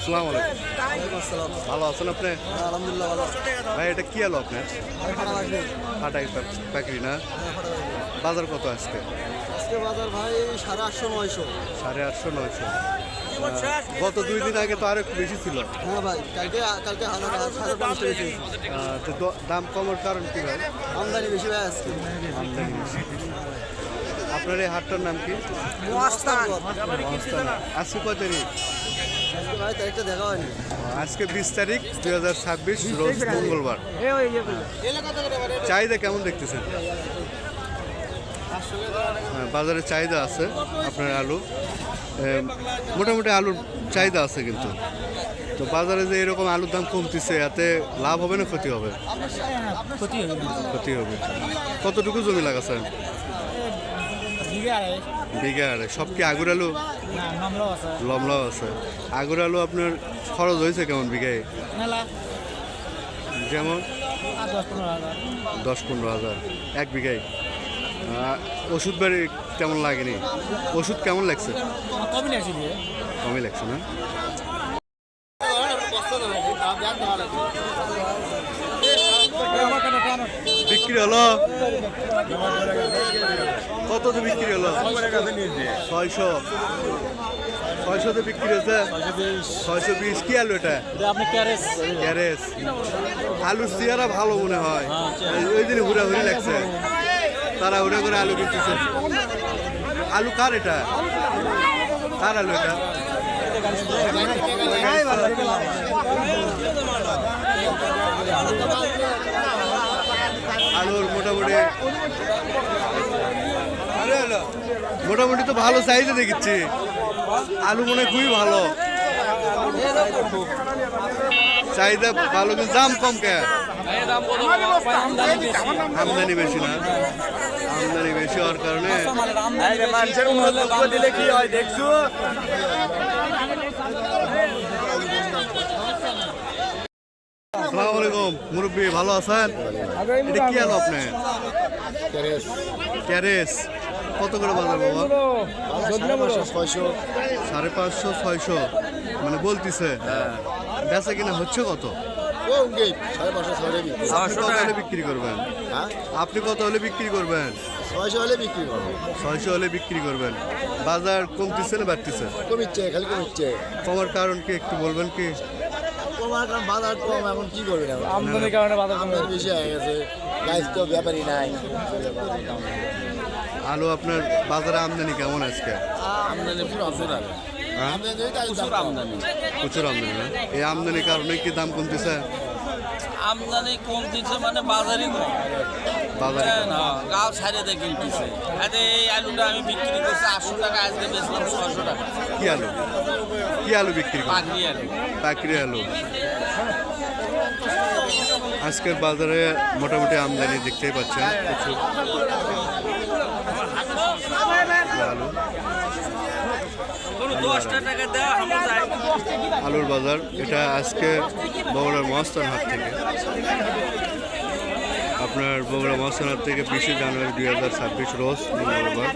আসসালামু আলাইকুম। ভালো আছেন আপনি? আলহামদুলিল্লাহ ভালো। ভাই এটা কি আলো আপনার? ফাটাই পাকড়ি না? বাজার কত আজকে? আজকে বাজার ভাই 850-900। 850-900। গত 2 দিন আগে তো আরো একটু বেশি ছিল। হ্যাঁ ভাই, কালকে 550 বেশি। তো দাম কমার কারণ কি ভাই? আমদানি বেশি ভাই আজকে। আমদানি বেশি। আপনার এই হাটটার নাম কি? মহাস্থান। আজকে কয় তারিখ? আজকে ভাই তারিখটা দেখা হয়নি। আজকে 20 তারিখ 2026 রোজ মঙ্গলবার। চাহিদা কেমন দেখতেছেন? বাজারে চাহিদা আছে আপনার আলু, মোটামুটি আলুর চাহিদা আছে, কিন্তু তো বাজারে যে এরকম আলুর দাম কমতেছে, এতে লাভ হবে না ক্ষতি হবে? ক্ষতি হবে। কতটুকু জমি লাগাছেন? বিঘা আড়াই। সব কি আগুর আলু? লমলাও আছে। আগুর আলু আপনার খরচ হয়েছে কেমন বিঘায়? যেমন 10-15 হাজার এক বিঘায়। ওষুধ বাড়ি কেমন লাগেনি? ওষুধ কেমন লাগছে? কমই লাগছে না? বিক্রি হলো কত? তো বিক্রি হলো 600 বিক্রি হয়েছে। 620। কি আলু এটা? ক্যারেস। আলুর চেহারা ভালো মনে হয়, ওই দিন হুড়াহুড়ি লাগছে, তারা হুড়া করে আলু কিনতেছে। আলু কার এটা? কার আলু এটা? আলুর মোটামুটি তো ভালো সাইজে দেখিচ্ছি। আলু মনে হয় খুবই ভালো, চাহিদা ভালো, কিন্তু দাম কম কে? আমদানি বেশি না? আমদানি বেশি হওয়ার কারণে আসসালামু আলাইকুম মুরব্বী, ভালো আছেন? এটা কি আলো আপনার? ক্যারেস। কত করে বাজার বাবা? 550-600 মানে বলতিছে। বেচা কিনা হচ্ছে কত? আপনি কত হলে বিক্রি করবেন? আপনি কত হলে বিক্রি করবেন? 600 হলে বিক্রি করবো। 600 হলে বিক্রি করবেন। বাজার কমতিছে না বাড়তিছে? কমিচ্ছে, খালি কমিচ্ছে। কমার কারণ কি একটু বলবেন কি? কমার কারণ বাজার কম, এখন কি করবেন? আমদানির কারণে বাজার কম বেশি হয়ে গেছে, গাছ তো ব্যাপারই নাই। আলু আপনার বাজারে আমদানি কেমন আজকে? আমদানি প্রচুর আগে। হ্যাঁ? প্রচুর আমদানি। প্রচুর আমদানি না? এই আমদানির কারণে কি দাম কমতেছে? আমদানি কমতেছে মানে বাজারই কম। বাজারে কম। গাও ছাড়িয়ে কিনতেছে। আরে এই আলুটা আমি বিক্রি করছি 800 টাকা, আজকে বেচলাম 600 টাকা। কি আলু? কি আলু বিক্রি করেন? পাকড়ি আলু। পাকড়ি আলু। আজকের বাজারে মোটামুটি আমদানি দেখতেই পাচ্ছেন প্রচুর আলু। আলুর বাজার এটা আজকে বগুড়ার মহাস্থান হাট থেকে, আপনার বগুড়া মহাস্থান হাট থেকে 20 জানুয়ারি 2026 রোজ মঙ্গলবার।